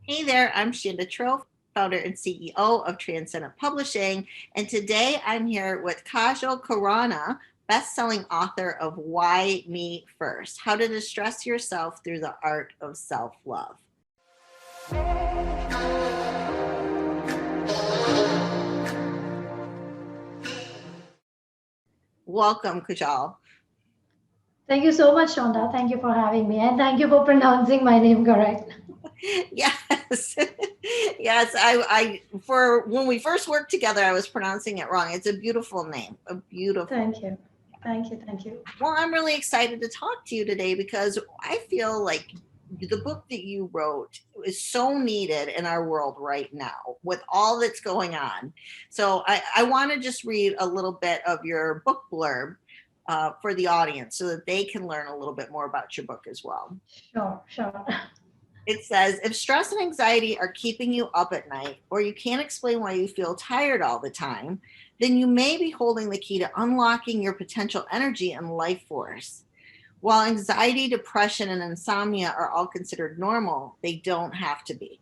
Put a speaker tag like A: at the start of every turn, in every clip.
A: Hey there, I'm Shanda Trofe, founder and CEO of Transcendent Publishing, and today I'm here with Kajal Khurana, best-selling author of Why Me First: How to Distress Yourself Through the Art of Self-Love. Welcome, Kajal.
B: Thank you so much, Shonda. Thank you for having me, and thank you for pronouncing my name correct.
A: Yes, yes. For when we first worked together, I was pronouncing it wrong. It's a beautiful name, a beautiful.
B: Thank you. Thank you. Thank you.
A: Well, I'm really excited to talk to you today because I feel like the book that you wrote is so needed in our world right now with all that's going on. So I want to just read a little bit of your book blurb for the audience so that they can learn a little bit more about your book as well.
B: Sure, sure.
A: It says, if stress and anxiety are keeping you up at night, or you can't explain why you feel tired all the time, then you may be holding the key to unlocking your potential energy and life force. While anxiety, depression, and insomnia are all considered normal, they don't have to be.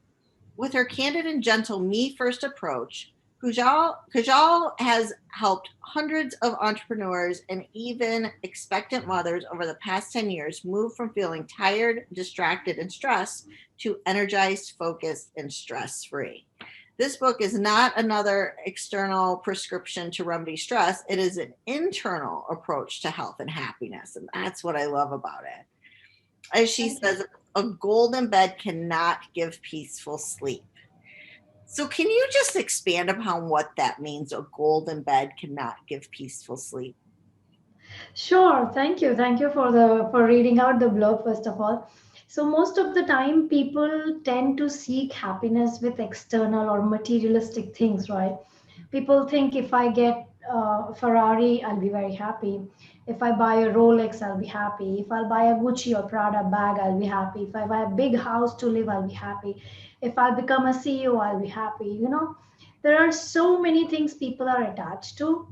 A: With her candid and gentle me first approach, Kajal has helped hundreds of entrepreneurs and even expectant mothers over the past 10 years move from feeling tired, distracted, and stressed to energized, focused, and stress free. This book is not another external prescription to remedy stress. It is an internal approach to health and happiness. And that's what I love about it. As she
B: Thank you.
A: says, a golden bed cannot give peaceful sleep. So, can you just expand upon what that means? A golden bed cannot give peaceful sleep.
B: Sure. Thank you. Thank you for reading out the blog first of all. So most of the time, people tend to seek happiness with external or materialistic things, right? People think if I get a Ferrari, I'll be very happy. If I buy a Rolex, I'll be happy. If I'll buy a Gucci or Prada bag, I'll be happy. If I buy a big house to live, I'll be happy. If I become a CEO, I'll be happy. There are so many things people are attached to.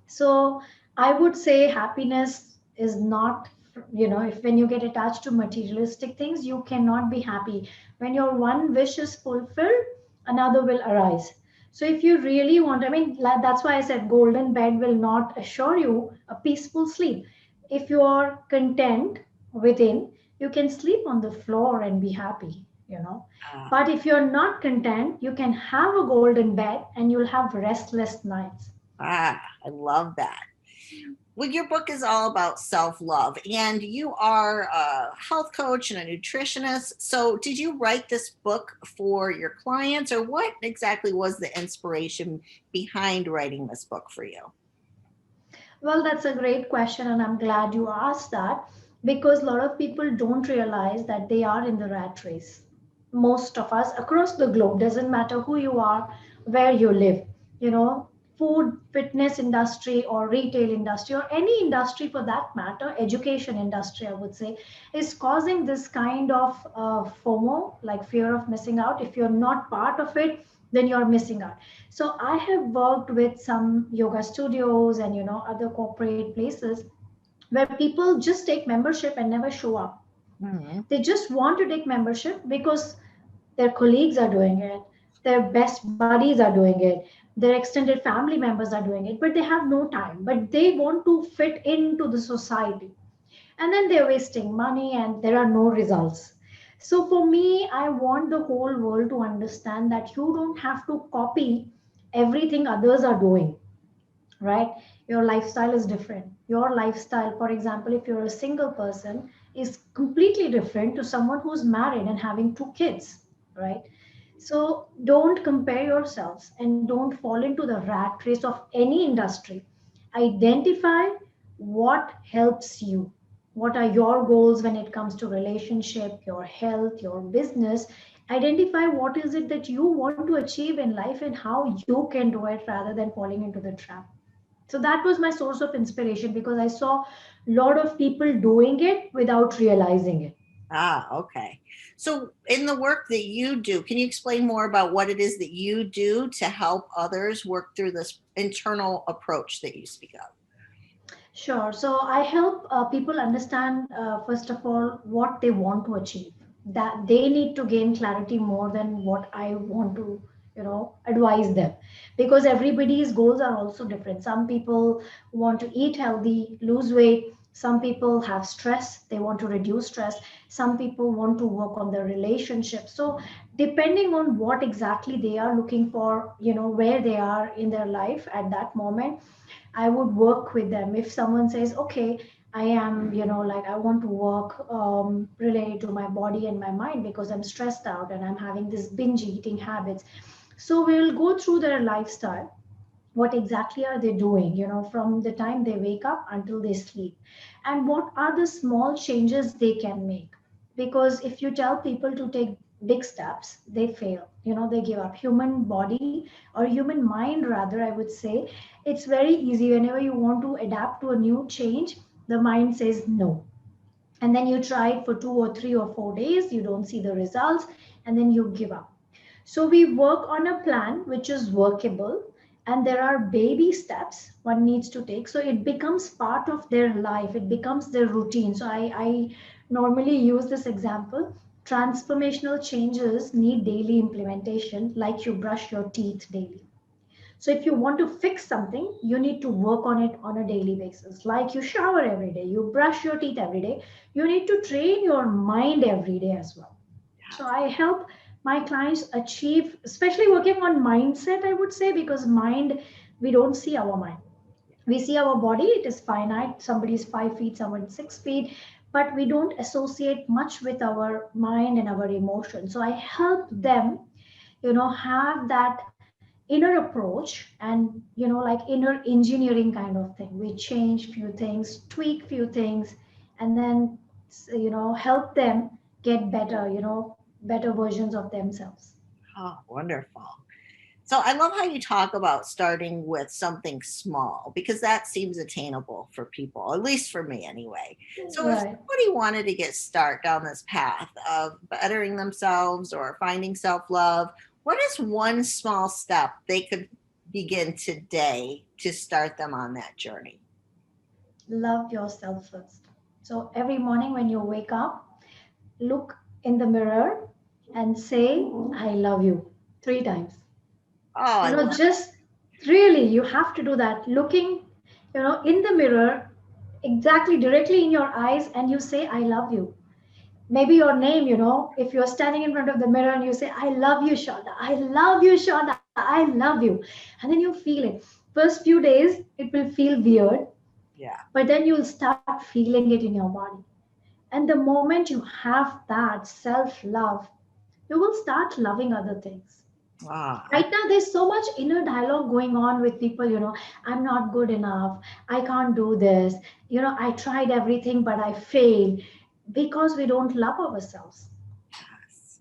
B: So I would say happiness is not, if when you get attached to materialistic things, you cannot be happy. When your one wish is fulfilled, another will arise. So if you really want, I mean, that's why I said golden bed will not assure you a peaceful sleep. If you are content within, you can sleep on the floor and be happy.
A: Ah,
B: But if you're not content, you can have a golden bed and you'll have restless nights.
A: I love that. Well, your book is all about self love, and you are a health coach and a nutritionist. So, did you write this book for your clients, or what exactly was the inspiration behind writing this book for you?
B: Well, that's a great question, and I'm glad you asked that because a lot of people don't realize that they are in the rat race. Most of us across the globe, doesn't matter who you are, where you live, you know, food, fitness industry, or retail industry, or any industry for that matter, education industry, I would say, is causing this kind of FOMO, like fear of missing out. If you're not part of it, then you're missing out. So I have worked with some yoga studios and other corporate places where people just take membership and never show up.
A: Mhm.
B: They just want to take membership because their colleagues are doing it, their best buddies are doing it, their extended family members are doing it, but they have no time. But they want to fit into the society, and then they're wasting money and there are no results. So for me, I want the whole world to understand that you don't have to copy everything others are doing, right? Your lifestyle is different. Your lifestyle, for example, if you're a single person, is completely different to someone who's married and having two kids, right? So don't compare yourselves and don't fall into the rat race of any industry. Identify what helps you. What are your goals when it comes to relationship, your health, your business? Identify what is it that you want to achieve in life and how you can do it rather than falling into the trap. So that was my source of inspiration because I saw a lot of people doing it without realizing it.
A: Okay. So, in the work that you do, can you explain more about what it is that you do to help others work through this internal approach that you speak of?
B: Sure. So I help people understand, first of all, what they want to achieve. that they need to gain clarity more than what I want to, advise them, because everybody's goals are also different. Some people want to eat healthy, lose weight. Some people have stress, they want to reduce stress. Some people want to work on their relationship. So depending on what exactly they are looking for, where they are in their life at that moment, I would work with them. If someone says, okay, I am, like I want to work related to my body and my mind because I'm stressed out and I'm having this binge eating habits. So we'll go through their lifestyle. What exactly are they doing, from the time they wake up until they sleep? And what are the small changes they can make? Because if you tell people to take big steps, they fail, they give up. Human body or human mind, rather, I would say, it's very easy. Whenever you want to adapt to a new change, the mind says no, and then you try it for 2 or 3 or 4 days, you don't see the results, and then you give up. So we work on a plan which is workable, and there are baby steps one needs to take. So it becomes part of their life, it becomes their routine. So I normally use this example. Transformational changes need daily implementation, like you brush your teeth daily. So if you want to fix something, you need to work on it on a daily basis. Like you shower every day, you brush your teeth every day, you need to train your mind every day as well. So I help my clients achieve, especially working on mindset, I would say, because mind, we don't see our mind. We see our body, it is finite. Somebody is 5 feet, someone is 6 feet, but we don't associate much with our mind and our emotions. So I help them, have that inner approach and, like inner engineering kind of thing. We change few things, tweak few things, and then, help them get better, better versions of themselves.
A: Oh, wonderful. So I love how you talk about starting with something small because that seems attainable for people, at least for me anyway. So if
B: Right.
A: somebody wanted to get start down this path of bettering themselves or finding self-love, what is one small step they could begin today to start them on that journey?
B: Love yourself first. So every morning when you wake up, look in the mirror and say, I love you 3 times.
A: Oh, I love
B: Just really, you have to do that. Looking, in the mirror, exactly directly in your eyes, and you say, I love you. Maybe your name, if you're standing in front of the mirror and you say, I love you, Shonda, I love you, Shonda, I love you. And then you feel it. First few days, it will feel weird,
A: yeah.
B: but then you'll start feeling it in your body. And the moment you have that self love, you will start loving other things.
A: Ah,
B: Right now there's so much inner dialogue going on with people, I'm not good enough, I can't do this, I tried everything but I failed, because we don't love ourselves.
A: yes.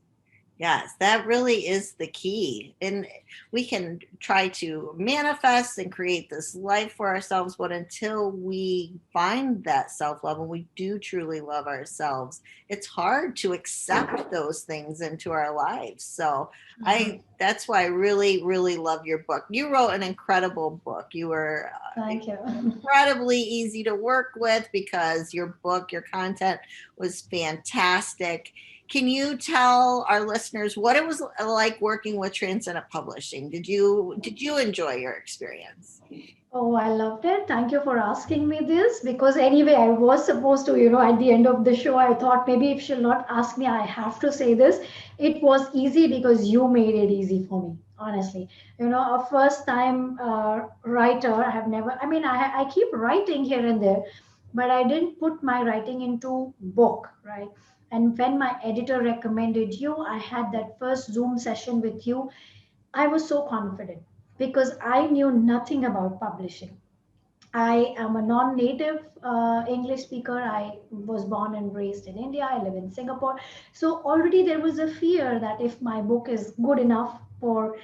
A: Yes, that really is the key. And we can try to manifest and create this life for ourselves, but until we find that self love and we do truly love ourselves, it's hard to accept those things into our lives. So
B: Mhm.
A: that's why I really, really love your book. You wrote an incredible book. You were
B: Thank you.
A: incredibly easy to work with because your book, your content was fantastic. Can you tell our listeners what it was like working with Transcendent Publishing? Did you enjoy your experience?
B: Oh, I loved it. Thank you for asking me this, because anyway, I was supposed to, at the end of the show, I thought maybe if she'll not ask me, I have to say this. It was easy because you made it easy for me, honestly. A first time writer, I have never, I mean, I keep writing here and there, but I didn't put my writing into book, right? And when my editor recommended you, I had that first Zoom session with you. I was so confident because I knew nothing about publishing. I am a non native English speaker. I was born and raised in India. I live in Singapore. So already there was a fear that if my book is good enough for,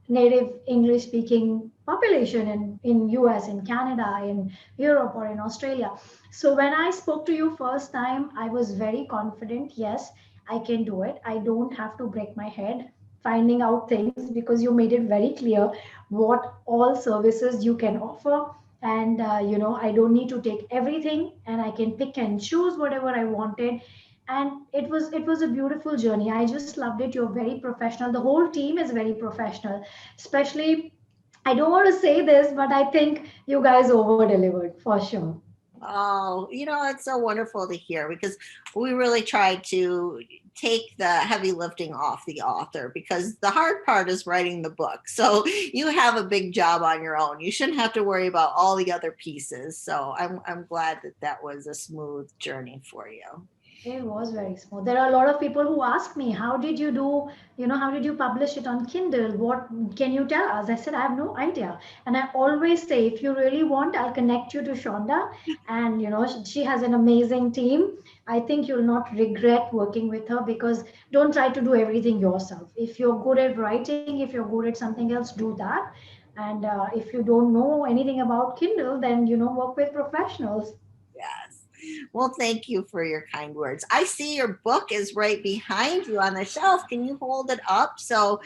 B: native English speaking population in US, in Canada, in Europe, or in Australia. So when I spoke to you first time, I was very confident. Yes, I can do it. I don't have to break my head finding out things, because you made it very clear what all services you can offer. And I don't need to take everything, and I can pick and choose whatever I wanted. and it was a beautiful journey. I just loved it. You're very professional. The whole team is very professional, especially, I don't want to say this, but I think you guys over delivered for sure.
A: Oh, it's so wonderful to hear because we really try to take the heavy lifting off the author because the hard part is writing the book. So you have a big job on your own. You shouldn't have to worry about all the other pieces. So I'm glad that that was a smooth journey for you.
B: It was very smooth. There are a lot of people who ask me, how did you do, how did you publish it on Kindle? What can you tell us? I said, I have no idea. And I always say, if you really want, I'll connect you to Shonda. And, she has an amazing team. I think you'll not regret working with her, because don't try to do everything yourself. If you're good at writing, if you're good at something else, do that. And if you don't know anything about Kindle, then, work with professionals.
A: Yes. Well, thank you for your kind words. I see your book is right behind you on the shelf. Can you hold it up?
B: Sure.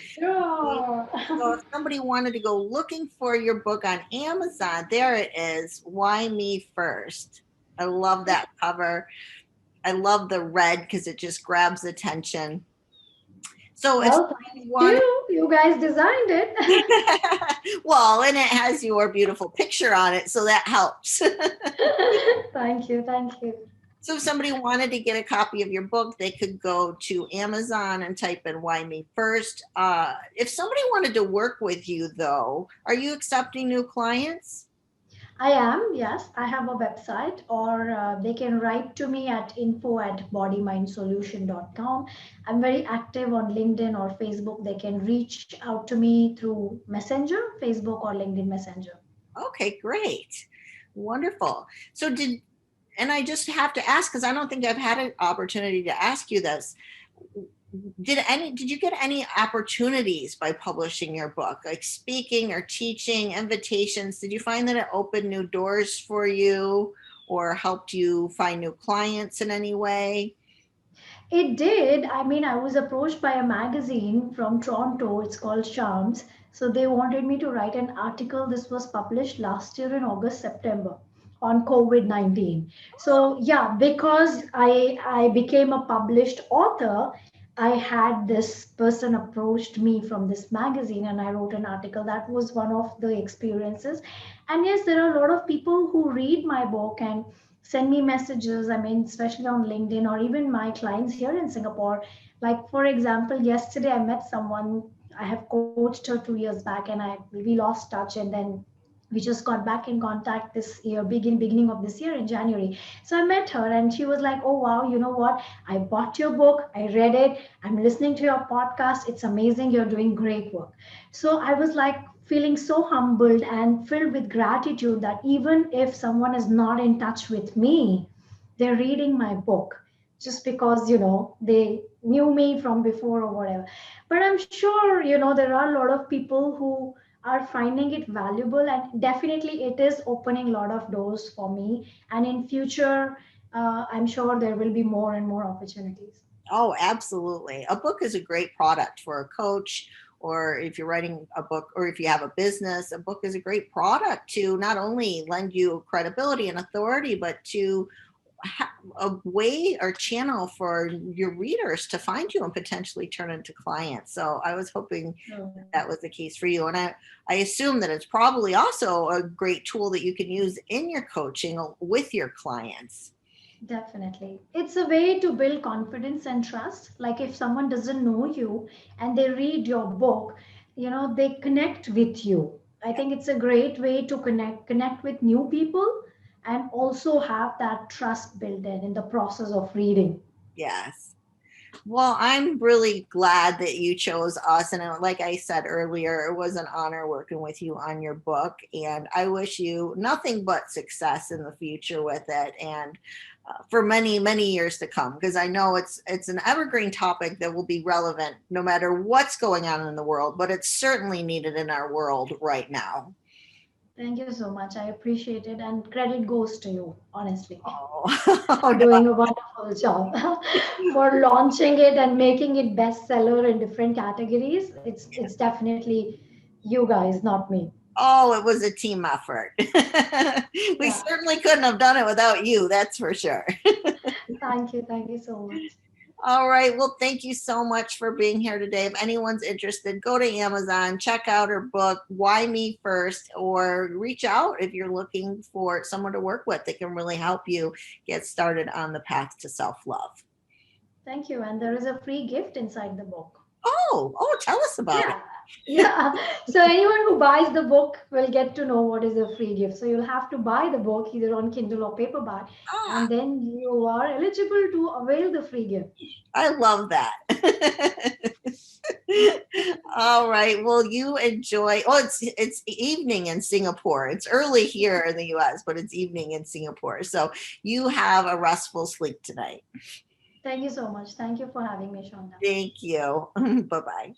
A: So if somebody wanted to go looking for your book on Amazon, there it is. Why Me First? I love that cover. I love the red because it just grabs attention. So if
B: Well,
A: somebody
B: thank
A: wanted,
B: you. You guys designed it.
A: well, and it has your beautiful picture on it, so that helps.
B: Thank you. Thank you.
A: So if somebody wanted to get a copy of your book, they could go to Amazon and type in Why Me First. If somebody wanted to work with you, though, are you accepting new clients?
B: I am, yes. I have a website, or they can write to me at info@bodymindsolution.com. I'm very active on LinkedIn or Facebook. They can reach out to me through Messenger, Facebook or LinkedIn Messenger.
A: Okay, great. Wonderful. So and I just have to ask because I don't think I've had an opportunity to ask you this. Did you get any opportunities by publishing your book, like speaking or teaching, invitations? Did you find that it opened new doors for you or helped you find new clients in any way?
B: It did. I mean, I was approached by a magazine from Toronto. It's called Charms. So they wanted me to write an article. This was published last year in August, September, on COVID-19. So yeah, because I became a published author, I had this person approached me from this magazine, and I wrote an article. That was one of the experiences. And yes, there are a lot of people who read my book and send me messages. I mean, especially on LinkedIn, or even my clients here in Singapore. Like, for example, yesterday I met someone. I have coached her 2 years back, and we lost touch, and then we just got back in contact this year, beginning of this year in January. So I met her, and she was like, "Oh wow, you know what? I bought your book. I read it. I'm listening to your podcast. It's amazing. You're doing great work." So I was like feeling so humbled and filled with gratitude that even if someone is not in touch with me, they're reading my book just because, they knew me from before or whatever. But I'm sure, there are a lot of people who are finding it valuable, and definitely it is opening a lot of doors for me. And in future, I'm sure there will be more and more opportunities.
A: Oh, absolutely. A book is a great product for a coach, or if you're writing a book, or if you have a business, a book is a great product to not only lend you credibility and authority, but to have a way or channel for your readers to find you and potentially turn into clients. So I was hoping
B: True.
A: that was the case for you. And I assume that it's probably also a great tool that you can use in your coaching with your clients.
B: Definitely. It's a way to build confidence and trust. Like, if someone doesn't know you and they read your book, they connect with you. I think it's a great way to connect with new people, and also have that trust built in the process of reading.
A: Yes. Well, I'm really glad that you chose us. And like I said earlier, it was an honor working with you on your book. And I wish you nothing but success in the future with it, and for many, many years to come, because I know it's an evergreen topic that will be relevant no matter what's going on in the world, but it's certainly needed in our world right now.
B: Thank you so much. I appreciate it. And credit goes to you, honestly,
A: Oh,
B: for
A: no.
B: doing a wonderful job, for launching it and making it bestseller in different categories. It's definitely you guys, not me.
A: Oh, it was a team effort. We
B: Yeah.
A: certainly couldn't have done it without you, that's for sure.
B: Thank you. Thank you so much.
A: All right. Well, thank you so much for being here today. If anyone's interested, go to Amazon, check out her book, Why Me First, or reach out if you're looking for someone to work with that can really help you get started on the path to self love.
B: Thank you. And there is a free gift inside the book.
A: Oh, tell us about it.
B: Yeah. Yeah. So anyone who buys the book will get to know what is a free gift. So you'll have to buy the book either on Kindle or paperback,
A: Ah,
B: and then you are eligible to avail the free gift.
A: I love that. All right. Well, you enjoy. Oh, it's evening in Singapore. It's early here in the U.S., but it's evening in Singapore. So you have a restful sleep tonight.
B: Thank you so much. Thank you for having me, Shonda.
A: Thank you. Bye bye.